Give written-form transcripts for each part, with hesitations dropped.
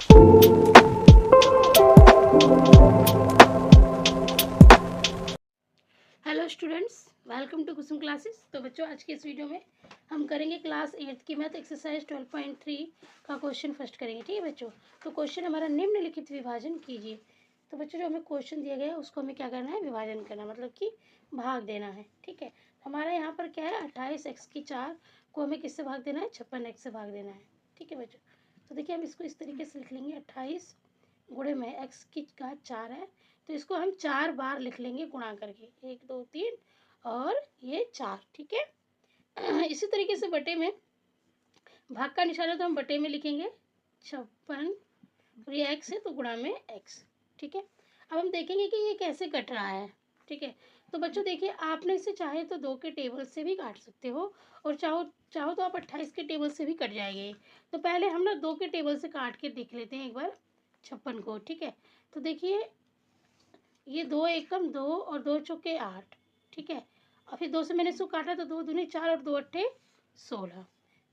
Hello students, welcome to Kusum classes. तो बच्चों, आज के इस वीडियो में हम करेंगे क्लास 8 की मैथ एक्सरसाइज 12.3 का क्वेश्चन फर्स्ट करेंगे। ठीक है बच्चों। तो क्वेश्चन हमारा निम्नलिखित विभाजन कीजिए। तो बच्चों, जो हमें क्वेश्चन दिया गया है उसको हमें क्या करना है, विभाजन करना, मतलब कि भाग देना है। ठीक है। हमारा यहाँ पर क्या है, 28x की 4 को हमें किससे भाग देना है, 56x से भाग देना है। ठीक है बच्चों। तो देखिए, हम इसको इस तरीके से लिख लेंगे, 28 गुणे में x की घात 4 है, तो इसको हम 4 बार लिख लेंगे गुणा करके, 1 2 3 और ये 4। ठीक है। इसी तरीके से बटे में भाग का निशान है तो हम बटे में लिखेंगे 56 और ये x है तो गुणा में x। ठीक है। अब हम देखेंगे कि ये कैसे कट रहा है। ठीक है। तो बच्चों देखिए, आपने इसे चाहे तो 2 के टेबल से भी काट सकते हो और चाहो चाहो तो आप 28 के टेबल से भी कट जाएंगे। तो पहले हम ना 2 के टेबल से काट के देख लेते हैं एक बार 56 को। ठीक है। तो देखिए, ये 2 एकम 2 और 2 चौके 8। ठीक है। और फिर 2 से मैंने इसको काटा तो 2 दूनी 4 और 2 अट्ठे 16।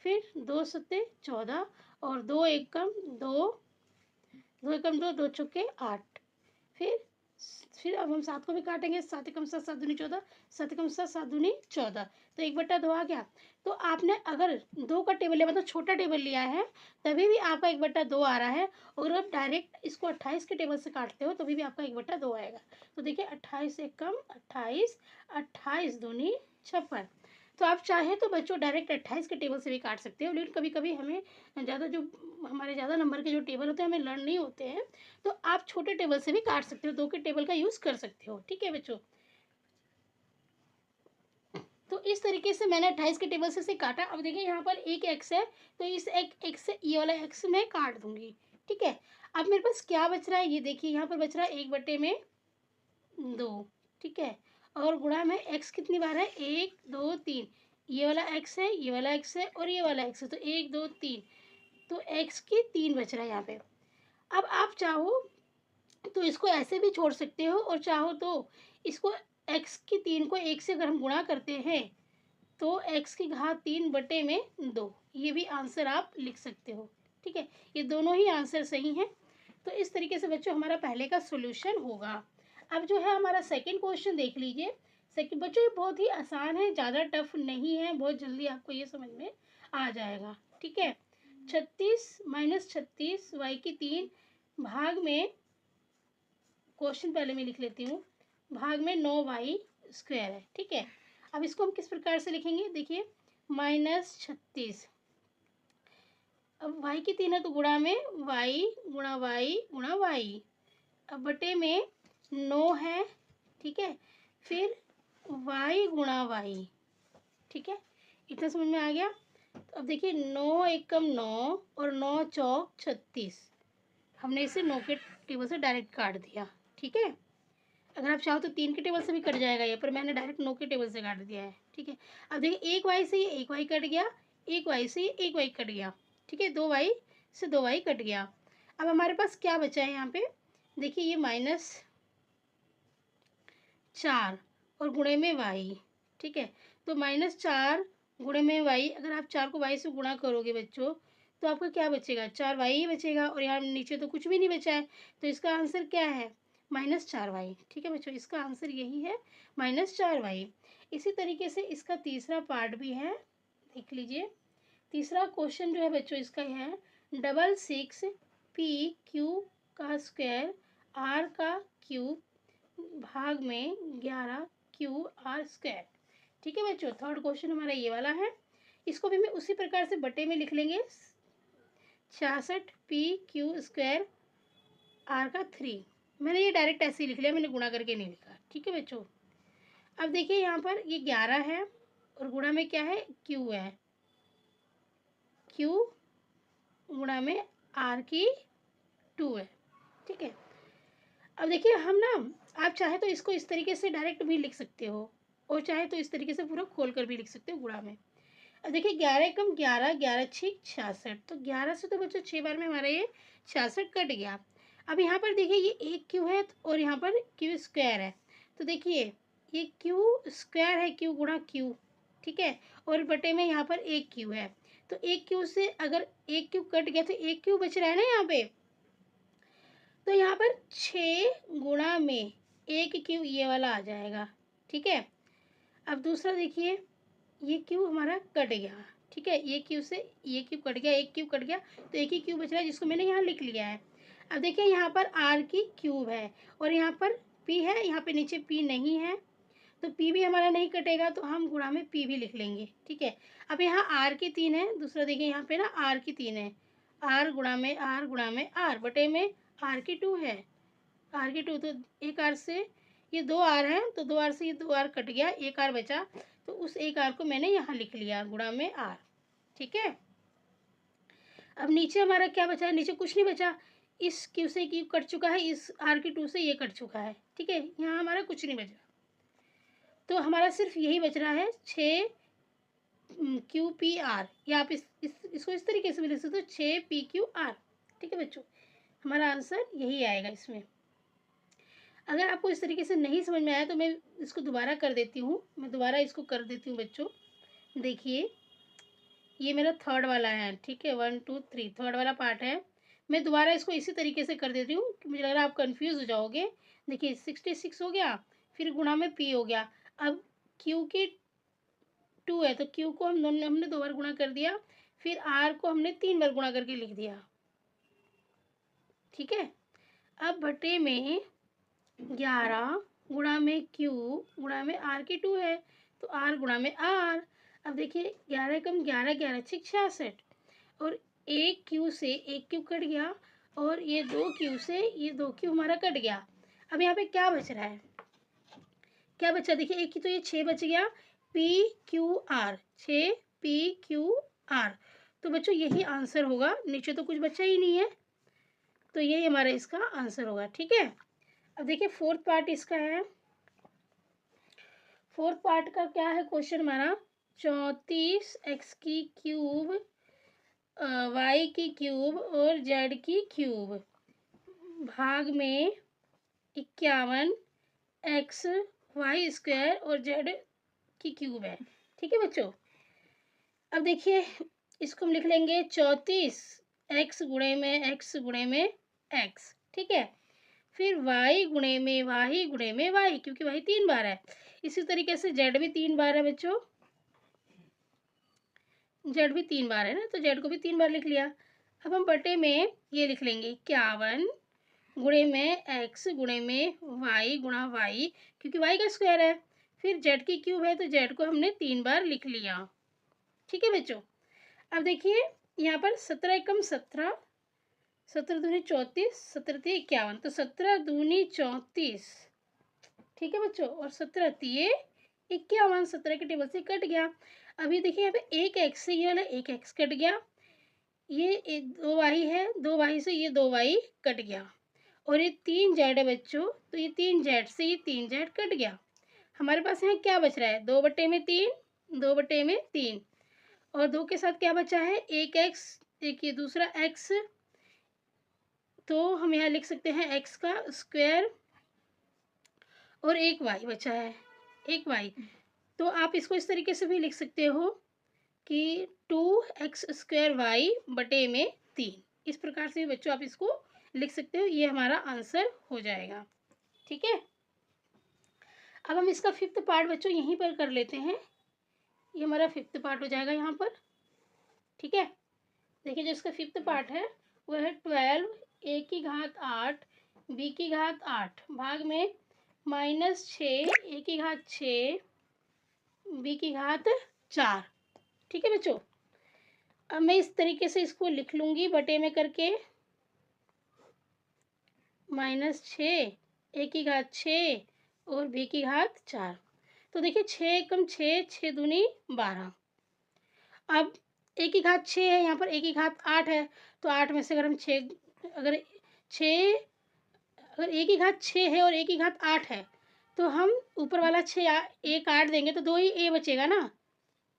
फिर 2 सत्ते 14 और 2 एकम 2, 2 एकम 2, 2 चौके 8। फिर अब हम 7 को भी काटेंगे, 7 एकम 7, 7 दूनी 14, 7 एकम 7, 7 दूनी 14, तो 1/2 आ गया। तो आपने अगर 2 का टेबल लिया, मतलब छोटा टेबल लिया है, तभी भी आपका 1/2 आ रहा है। और आप डायरेक्ट इसको 28 के टेबल से काटते हो तभी भी आपका 1/2 आएगा। तो देखिए, 28 एकम 28, 28 दूनी 56। तो आप चाहे तो बच्चों डायरेक्ट 28 के टेबल से भी काट सकते हो, लेकिन कभी कभी हमें हमारे ज़्यादा नंबर के जो टेबल होते हैं हमें लर्न नहीं होते हैं, तो आप छोटे टेबल से भी काट सकते हो, 2 के टेबल का यूज़ कर सकते हो। ठीक है बच्चों। तो इस तरीके से मैंने 28 के टेबल से काटा। अब देखिए, यहाँ पर एक एक्स है तो इस एक एक्स से ये वाला एक्स मैं काट दूंगी। ठीक है। अब मेरे पास क्या बच रहा है, ये देखिए, यहाँ पर बच रहा है 1/2। ठीक है। और गुणा में एक्स कितनी बार है, 1 2 3। ये वाला एक्स है, ये वाला एक्स है और ये वाला एक्स है, तो 1 2 3, तो एक्स की 3 बच रहा है यहाँ पे। अब आप चाहो तो इसको ऐसे भी छोड़ सकते हो और चाहो तो इसको x की 3 को 1 से अगर हम गुणा करते हैं तो x की घात 3 बटे में 2, ये भी आंसर आप लिख सकते हो। ठीक है। ये दोनों ही आंसर सही हैं। तो इस तरीके से बच्चों हमारा पहले का सॉल्यूशन होगा। अब जो है हमारा सेकंड क्वेश्चन देख लीजिए। सेकंड बच्चों, ये बहुत ही आसान है, ज़्यादा टफ नहीं है, बहुत जल्दी आपको ये समझ में आ जाएगा। ठीक है। 36 - 36 y की 3 भाग में, क्वेश्चन पहले मैं लिख लेती हूँ, भाग में 9y² है। ठीक है। अब इसको हम किस प्रकार से लिखेंगे, देखिए, -36। अब y की 3 है तो गुणा में y गुणा y गुणा y। अब बटे में 9 है। ठीक है। फिर y गुणा y। ठीक है। इतना समझ में आ गया। तो अब देखिए, 9 एकम 9 और 9 चौक 36, हमने इसे 9 के टेबल से डायरेक्ट काट दिया। ठीक है। अगर आप चाहो तो 3 के टेबल से भी कट जाएगा ये, पर मैंने डायरेक्ट 9 के टेबल से काट दिया है। ठीक है। अब देखिए, एक वाई से ये एक वाई कट गया, एक वाई से ये एक वाई कट गया। ठीक है। 2 वाई से 2 वाई कट गया। अब हमारे पास क्या बचा है यहाँ पे, देखिए, ये -4 और गुणे में वाई। ठीक है। तो -4 गुणे में वाई, अगर आप 4 को वाई से गुणा करोगे बच्चों तो आपका क्या बचेगा, 4 वाई ही बचेगा, और यहाँ नीचे तो कुछ भी नहीं बचा है। तो इसका आंसर क्या है, -4y। ठीक है बच्चों, इसका आंसर यही है, -4y। इसी तरीके से इसका तीसरा पार्ट भी है, देख लीजिए। तीसरा क्वेश्चन जो है बच्चों, इसका है 66 PQ का स्क्वायर R का क्यूब भाग में 11QR²। ठीक है बच्चों, थर्ड क्वेश्चन हमारा ये वाला है। इसको भी मैं उसी प्रकार से बटे में लिख लेंगे, 66 PQ² R का 3। मैंने ये डायरेक्ट ऐसे ही लिख लिया, मैंने गुणा करके नहीं लिखा। ठीक है बच्चों। अब देखिए, यहाँ पर ये 11 है और गुणा में क्या है, Q है, Q गुणा में R की 2 है। ठीक है। अब देखिए, हम ना, आप चाहे तो इसको इस तरीके से डायरेक्ट भी लिख सकते हो और चाहे तो इस तरीके से पूरा खोल कर भी लिख सकते हो गुणा में। अब देखिए, 11 एकम 11, 11 6 66, तो 11 से तो बच्चों 6 बार में हमारा ये 66 कट गया। अब यहाँ पर देखिए, ये एक क्यू है और यहाँ पर क्यू स्क्वायर है, तो देखिए ये क्यू स्क्वायर है, क्यू गुणा क्यू। ठीक है। और बटे में यहाँ पर एक क्यू है, तो एक क्यू से अगर एक क्यू कट गया तो एक क्यू बच रहा है ना यहाँ पे, तो यहाँ पर 6 गुणा में 1 क्यूब ये वाला आ जाएगा, ठीक है। अब दूसरा देखिए, ये क्यूब हमारा कट गया, ठीक है, ये क्यूब से ये क्यूब कट गया, एक क्यूब कट गया, तो एक ही क्यूब बच रहा है जिसको मैंने यहाँ लिख लिया है। अब देखिए यहाँ पर आर की क्यूब है और यहाँ पर पी है, यहाँ पे नीचे पी नहीं है, तो पी भी हमारा नहीं कटेगा, तो हम गुणा में पी भी लिख लेंगे, ठीक है। अब यहाँ आर की 3 है, दूसरा देखिए यहाँ पे ना आर की 3 है, आर गुणा में आर बटे में आर की 2 है, आर की 2, तो एक आर से ये 2 आर है, तो 2 आर से ये 2 आर कट गया, एक आर बचा, तो उस एक आर को मैंने यहाँ लिख लिया गुणा में आर, ठीक है। अब नीचे हमारा क्या बचा है, नीचे कुछ नहीं बचा, इस क्यू से क्यू कट चुका है, इस आर की 2 से ये कट चुका है, ठीक है, यहाँ हमारा कुछ नहीं बचा, तो हमारा सिर्फ यही बच रहा है 6 क्यू पी आर, या आप इसको इस तरीके से भी लिख सकते हो 6 पी क्यू आर, ठीक है बच्चों, हमारा आंसर यही आएगा इसमें। अगर आपको इस तरीके से नहीं समझ में आया तो मैं इसको दोबारा कर देती हूँ, मैं दोबारा इसको कर देती हूँ बच्चों। देखिए ये मेरा थर्ड वाला है, ठीक है, 1 2 3 थर्ड वाला पार्ट है, मैं दोबारा इसको इसी तरीके से कर देती हूँ, मुझे लग रहा है आप कंफ्यूज हो जाओगे। देखिए 66 हो गया, फिर गुणा में पी हो गया, अब क्यू की 2 है, तो क्यू को हमने 2 बार गुणा कर दिया, फिर आर को हमने 3 बार गुणा करके लिख दिया, ठीक है। अब बटे में 11 गुणा में क्यू गुणा में आर की 2 है, तो आर गुणा में आर। अब देखिए 11 कम 11 11 66, और एक क्यू से एक क्यू कट गया, और ये 2 क्यू से ये 2 क्यू हमारा कट गया। अब यहाँ पे क्या बच रहा है, क्या बचा, देखिए एक की तो ये 6 बच गया, P Q R, 6 P Q R, तो बच्चों यही आंसर होगा, नीचे तो कुछ बचा ही नहीं है, तो यही हमारा इसका आंसर होगा, ठीक है। अब देखिए फोर्थ पार्ट इसका है, फोर्थ पार्ट का क्या है क्वेश्चन हमारा, 34 एक्स की क्यूब वाई की क्यूब और जेड की क्यूब भाग में 51 एक्स वाई स्क्वायर और जेड की क्यूब है, ठीक है बच्चों। अब देखिए इसको हम लिख लेंगे 34 एक्स गुणे में एक्स गुणे में एक्स, ठीक है, फिर वाई गुणे में वाई गुणे में वाई, क्योंकि वाई 3 बार है, इसी तरीके से जेड भी 3 बार है बच्चों, जेड भी 3 बार है ना, तो जेड को भी 3 बार लिख लिया। अब हम बटे में ये लिख लेंगे 51 गुणे में एक्स गुणे में वाई गुणा वाई, क्योंकि वाई का स्क्वायर है, फिर जेड की क्यूब है, तो जेड को हमने 3 बार लिख लिया, ठीक है बच्चों। अब देखिए यहाँ पर 17 एकम 17, 17 दूनी 34, 17 तिये 51, तो 17 दूनी 34, ठीक है बच्चों, और 17 तिये 51, 17 के टेबल से कट गया। अभी देखिए यहाँ पे एक एक्स से ये वाला एक एक्स कट गया, ये 2 वाई है, 2 वाई से ये 2 वाई कट गया, और ये 3 जेड है बच्चों, तो ये 3 जेड से ये 3 जेड कट गया। हमारे पास यहाँ क्या बच रहा है, 2 बटे में 3, 2 बटे में 3, और 2 के साथ क्या बचा है, एक एक्स, एक ये दूसरा एक्स, तो हम यहाँ लिख सकते हैं एक्स का स्क्वायर, और एक वाई बचा है, एक वाई, तो आप इसको इस तरीके से भी लिख सकते हो कि 2x स्क्वायर वाई बटे में 3, इस प्रकार से भी बच्चों आप इसको लिख सकते हो, ये हमारा आंसर हो जाएगा, ठीक है। अब हम इसका फिफ्थ पार्ट बच्चों यहीं पर कर लेते हैं, ये हमारा फिफ्थ पार्ट हो जाएगा यहाँ पर, ठीक है। देखिए जो इसका फिफ्थ पार्ट है वह है 12 a की घात 8 b की घात 8 भाग में -6 a की घात 6 b की घात 4, ठीक है बच्चों। अब मैं इस तरीके से इसको लिख लूँगी बटे में करके, -6 a की घात 6 और b की घात 4, तो देखिए 6 एकम 6, 6 दूनी 12, अब a की घात 6 है, यहाँ पर a की घात 8 है, तो 8 में से अगर हम 6 अगर 6 अगर a की घात 6 है और a की घात 8 है, तो हम ऊपर वाला 6 a काट देंगे तो 2 ही a बचेगा ना,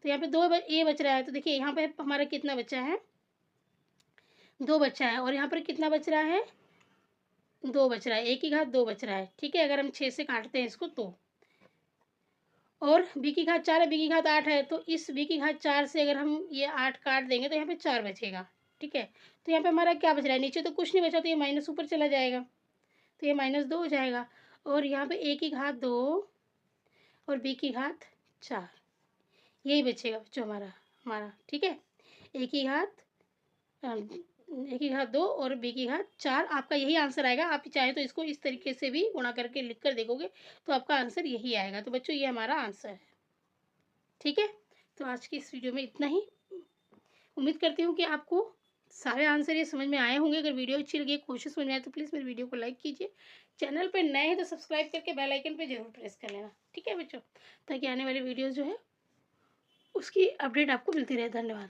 तो यहाँ पे 2 a बच रहा है, तो देखिए यहाँ पे हमारा कितना बचा है, 2 बचा है, और यहाँ पर कितना बच रहा है, 2 बच रहा है, a की घात 2 बच रहा है, ठीक है, अगर हम 6 से काटते हैं इसको तो, और b की घात 4 है, b की घात 8 है, तो इस b की घात 4 से अगर हम ये 8 काट देंगे तो यहाँ पे 4 बचेगा, ठीक है, तो यहाँ पे हमारा क्या बच रहा है, नीचे तो कुछ नहीं बचा, तो ये माइनस ऊपर चला जाएगा, तो ये -2 हो जाएगा। और यहाँ पे a की घात 2 और b की घात 4, यही बचेगा बच्चों हमारा ठीक है। a की घात 2 और b की घात 4, आपका यही आंसर आएगा। आप चाहे तो इसको इस तरीके से भी गुणा करके लिख कर देखोगे तो आपका आंसर यही आएगा। तो बच्चों ये हमारा आंसर है, ठीक है। तो आज की इस वीडियो में इतना ही। उम्मीद करती हूँ कि आपको सारे आंसर ये समझ में आए होंगे। अगर वीडियो अच्छी लगी, क्वेश्चन समझ में आए तो प्लीज़ मेरी वीडियो को लाइक कीजिए। चैनल पर नए हैं तो सब्सक्राइब करके बेल आइकन पे जरूर प्रेस कर लेना, ठीक है बच्चों, ताकि आने वाली वीडियोस जो है उसकी अपडेट आपको मिलती रहे। धन्यवाद।